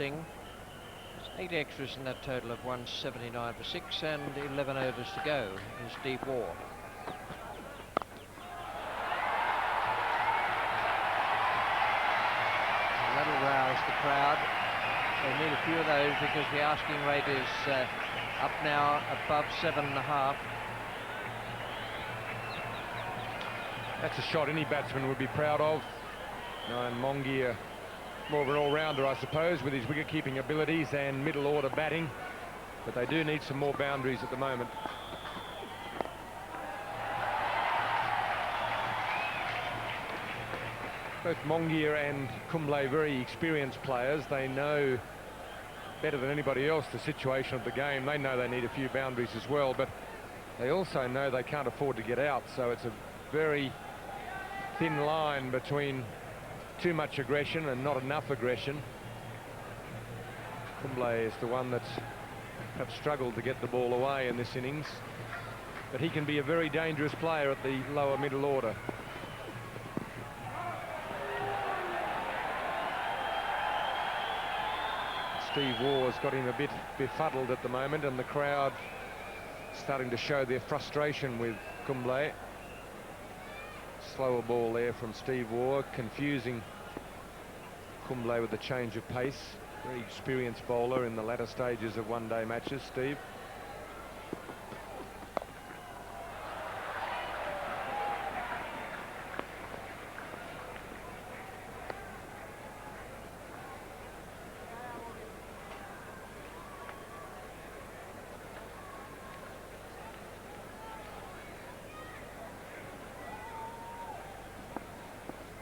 Singh. There's 8 extras in that total of 179 for 6 and 11 overs to go in Steve Waugh. That'll rouse the crowd. They need a few of those because the asking rate is up now above 7.5. That's a shot any batsman would be proud of. And Mongia, more of an all-rounder, I suppose, with his wicket-keeping abilities and middle-order batting. But they do need some more boundaries at the moment. Both Mongia and Kumble very experienced players. They know better than anybody else the situation of the game. They know they need a few boundaries as well, but they also know they can't afford to get out. So it's a very thin line between too much aggression and not enough aggression. Kumble is the one that's perhaps struggled to get the ball away in this innings, but he can be a very dangerous player at the lower middle order. Steve Waugh's got him a bit befuddled at the moment, and the crowd starting to show their frustration with Kumble. Slower ball there from Steve Waugh, confusing Kumble with the change of pace. Very experienced bowler in the latter stages of one-day matches, Steve.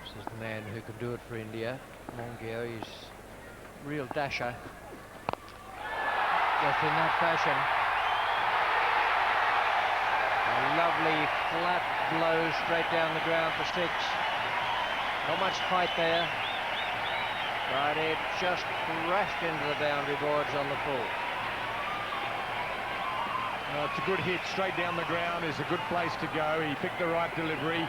This is the man who can do it for India. Mongia is real dasher. Just in that fashion. A lovely flat blow straight down the ground for 6. Not much fight there, but it just crashed into the boundary boards on the full. It's a good hit straight down the ground. Is a good place to go. He picked the right delivery.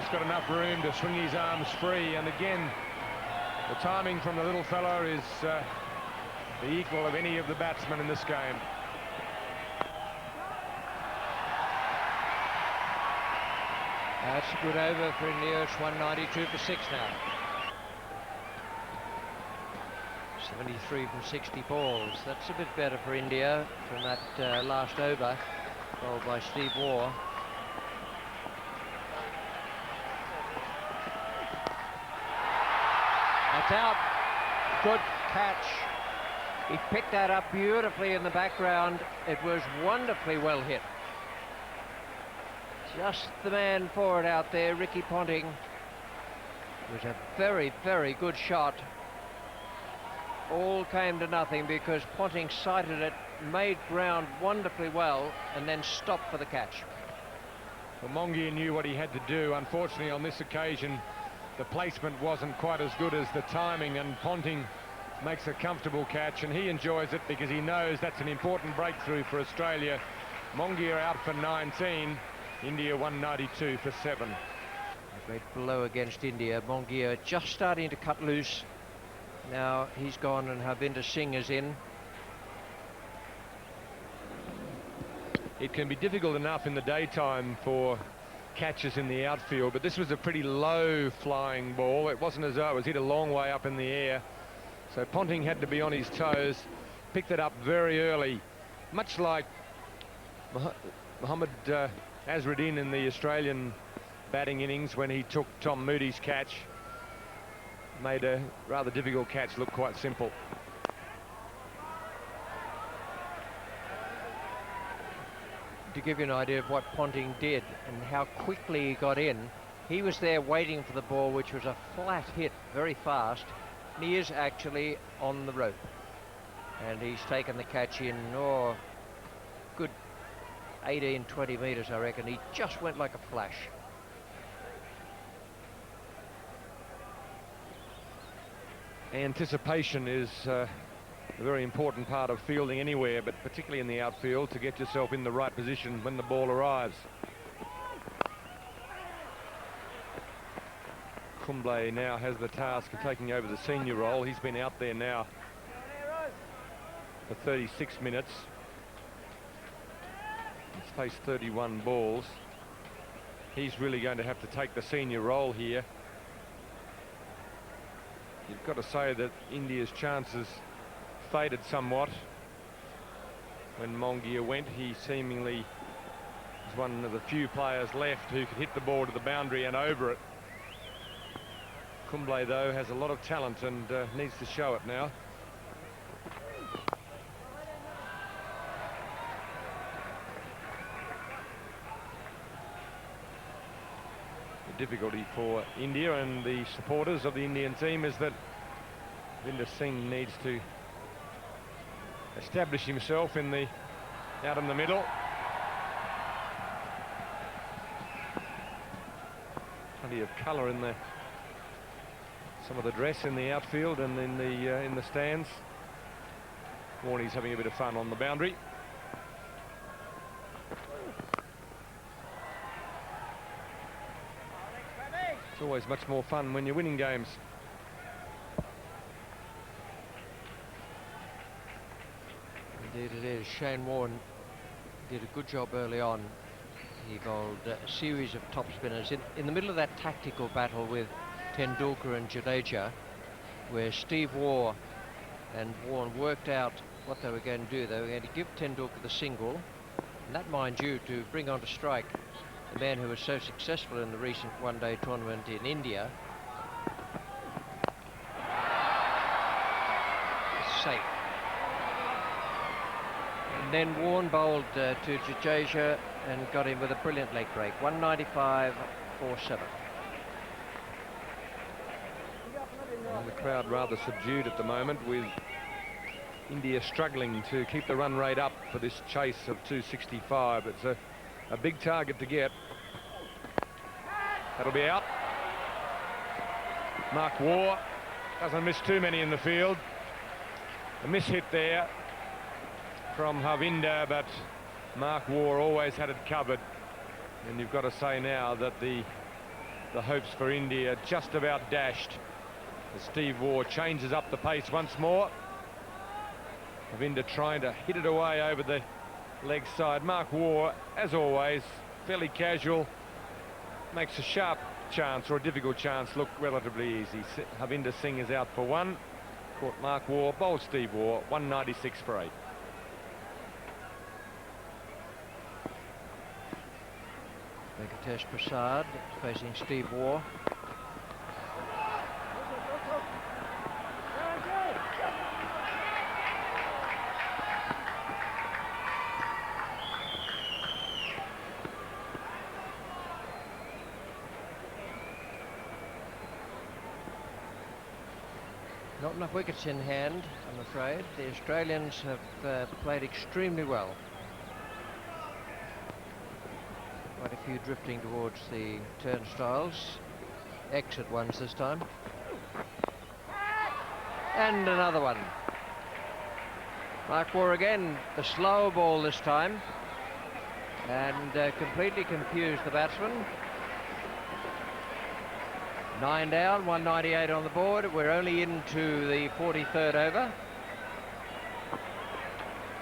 He's got enough room to swing his arms free, and again the timing from the little fellow is the equal of any of the batsmen in this game. That's a good over for India. It's 192 for 6 now. 73 from 60 balls. That's a bit better for India from that last over bowled by Steve Waugh. That's out. Good catch. He picked that up beautifully in the background. It was wonderfully well hit. Just the man for it out there, Ricky Ponting. It was a very, very good shot. All came to nothing because Ponting sighted it, made ground wonderfully well, and then stopped for the catch. Well, Mongia knew what he had to do. Unfortunately, on this occasion, the placement wasn't quite as good as the timing, and Ponting makes a comfortable catch, and he enjoys it because he knows that's an important breakthrough for Australia. Mongia out for 19, India 192 for 7. A great blow against India. Mongia just starting to cut loose. Now he's gone and Harvinder Singh is in. It can be difficult enough in the daytime for catches in the outfield, but this was a pretty low flying ball. It wasn't as though it was hit a long way up in the air, so Ponting had to be on his toes. Picked it up very early, much like Mohammad Azharuddin in the Australian batting innings when he took Tom Moody's catch. Made a rather difficult catch look quite simple. To give you an idea of what Ponting did and how quickly he got in, he was there waiting for the ball, which was a flat hit, very fast, and he is actually on the rope. And he's taken the catch in, good 18, 20 metres, I reckon. He just went like a flash. Anticipation is a very important part of fielding anywhere, but particularly in the outfield, to get yourself in the right position when the ball arrives. Kumble now has the task of taking over the senior role. He's been out there now for 36 minutes. He's faced 31 balls. He's really going to have to take the senior role here. You've got to say that India's chances faded somewhat. When Mongia went, he seemingly was one of the few players left who could hit the ball to the boundary and over it. Kumble, though, has a lot of talent and needs to show it now. The difficulty for India and the supporters of the Indian team is that Ravinder Singh needs to establish himself out in the middle. Plenty of colour in some of the dress in the outfield and in the stands. Warnie's having a bit of fun on the boundary. It's always much more fun when you're winning games. Indeed it is. Shane Warne did a good job early on. He bowled a series of top spinners in the middle of that tactical battle with Tendulkar and Jadeja, where Steve Waugh and Warne worked out what they were going to do. They were going to give Tendulkar the single, and that, mind you, to bring on to strike the man who was so successful in the recent one-day tournament in India. Safe. And then Warne bowled to Jadeja and got him with a brilliant leg break. 195 for 7. And the crowd rather subdued at the moment, with India struggling to keep the run rate up for this chase of 265. It's a big target to get. That'll be out. Mark Waugh doesn't miss too many in the field. A miss hit there from Harvinder, but Mark Waugh always had it covered. And you've got to say now that the hopes for India just about dashed as Steve Waugh changes up the pace once more. Harvinder trying to hit it away over the leg side. Mark Waugh, as always, fairly casual, makes a sharp chance or a difficult chance look relatively easy. Harvinder Singh is out for 1. Caught Mark Waugh, bowled Steve Waugh, 196 for 8. Venkatesh Prasad facing Steve Waugh. Not enough wickets in hand, I'm afraid. The Australians have played extremely well. Quite a few drifting towards the turnstiles. Exit ones this time. And another one. Mark Waugh again, the slower ball this time. And completely confused the batsman. 9 down, 198 on the board. We're only into the 43rd over.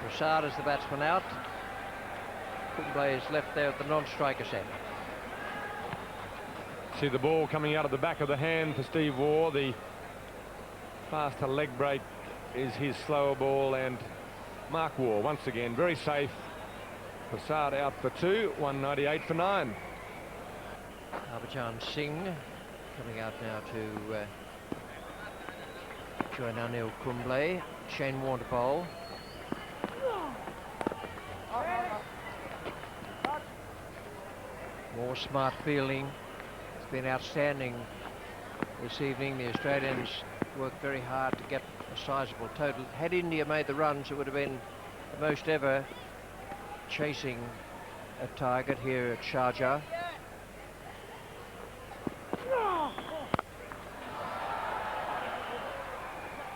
Prasad is the batsman out. Kumble is left there at the non-striker set. See the ball coming out of the back of the hand for Steve Waugh. The faster leg break is his slower ball, and Mark Waugh once again very safe. Prasad out for 2, 198 for 9. Harbhajan Singh coming out now to join Anil Kumble. Shane Warne to bowl. More smart fielding. It's been outstanding this evening. The Australians worked very hard to get a sizable total. Had India made the runs, it would have been the most ever chasing a target here at Sharjah.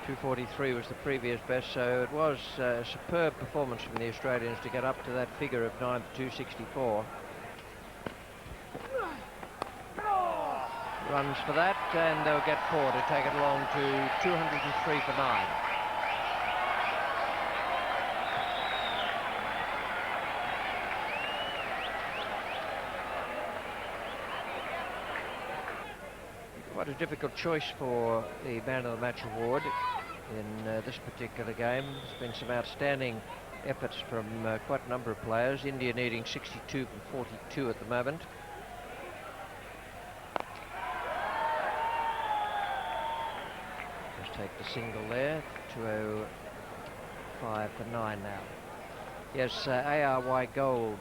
.243 was the previous best, so it was a superb performance from the Australians to get up to that figure of 9 for 264. Runs for that, and they'll get 4 to take it along to 203 for 9. quite a difficult choice for the Man of the Match award in this particular game. There's been some outstanding efforts from quite a number of players. India needing 62 from 42 at the moment. Just take the single there. 205 for 9 now. Yes, ARY Gold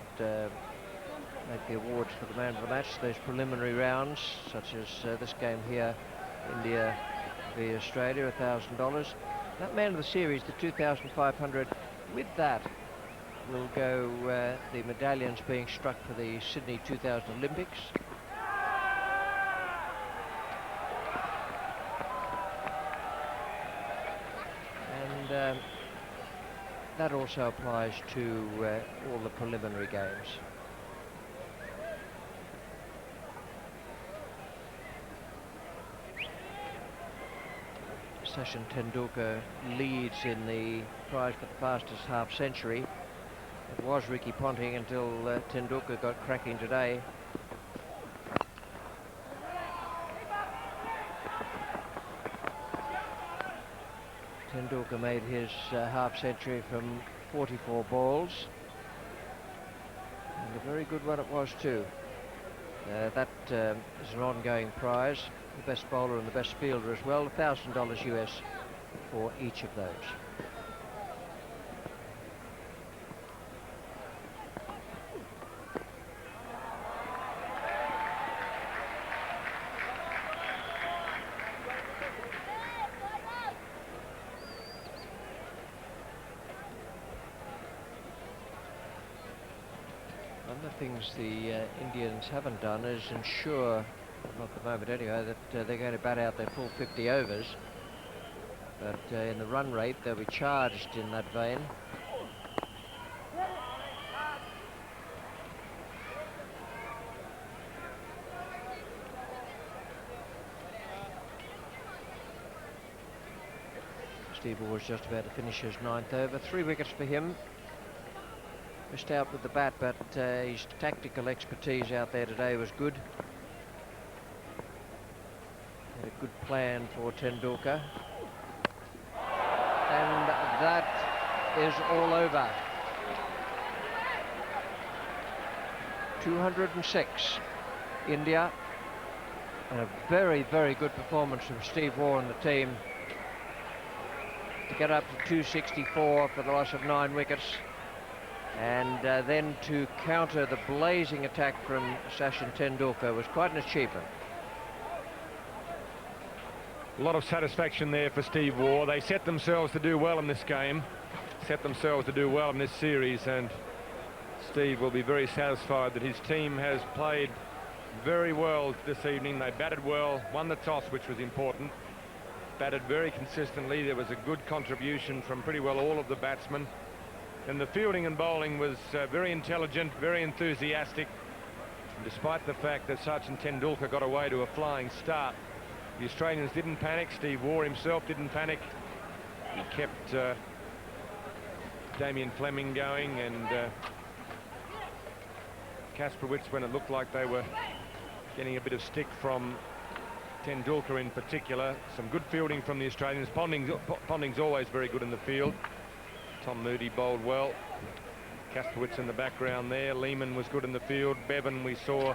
make the awards for the Man of the Match. Those preliminary rounds, such as this game here, India v Australia, $1,000. That Man of the Series, the 2,500. With that will go the medallions being struck for the Sydney 2000 Olympics. And that also applies to all the preliminary games. Sachin Tendulkar leads in the prize for the fastest half century. It was Ricky Ponting until Tendulkar got cracking today. Tendulkar made his half century from 44 balls. And a very good one it was too. That is an ongoing prize. The best bowler and the best fielder as well, $1,000 US for each of those. One of the things the Indians haven't done is ensure, not at the moment anyway, that they're going to bat out their full 50 overs. But in the run rate, they'll be charged in that vein. Steve Waugh was just about to finish his 9th over. 3 wickets for him. Missed out with the bat, but his tactical expertise out there today was good. Had a good plan for Tendulkar. And that is all over. 206, India. And a very, very good performance from Steve Waugh and the team to get up to 264 for the loss of 9 wickets. And then to counter the blazing attack from Sachin Tendulkar was quite an achievement. A lot of satisfaction there for Steve Waugh. They set themselves to do well in this game, set themselves to do well in this series, and Steve will be very satisfied that his team has played very well this evening. They batted well, won the toss, which was important, batted very consistently. There was a good contribution from pretty well all of the batsmen. And the fielding and bowling was very intelligent, very enthusiastic. And despite the fact that Sachin Tendulkar got away to a flying start, the Australians didn't panic. Steve Waugh himself didn't panic. He kept Damien Fleming going, and Kasprowicz, when it looked like they were getting a bit of stick from Tendulkar in particular. Some good fielding from the Australians. Ponting's always very good in the field. Tom Moody bowled well. Kasprowicz in the background there. Lehmann was good in the field. Bevan we saw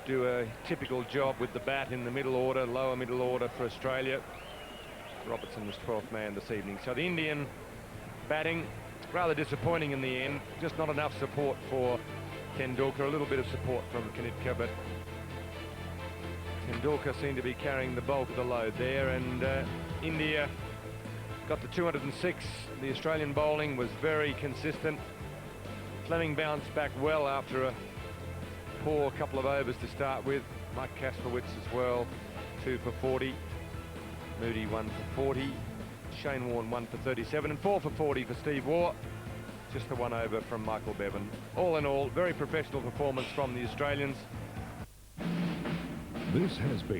do a typical job with the bat in the middle order, lower middle order for Australia. Robertson was 12th man this evening. So the Indian batting, rather disappointing in the end. Just not enough support for Tendulkar. A little bit of support from Kanitka, but Tendulkar seemed to be carrying the bulk of the load there, and India got to 206. The Australian bowling was very consistent. Fleming bounced back well after a poor couple of overs to start with. Mike Kasprowicz as well, 2 for 40. Moody 1 for 40. Shane Warne 1 for 37, and 4 for 40 for Steve Waugh. Just the 1 over from Michael Bevan. All in all, very professional performance from the Australians. This has been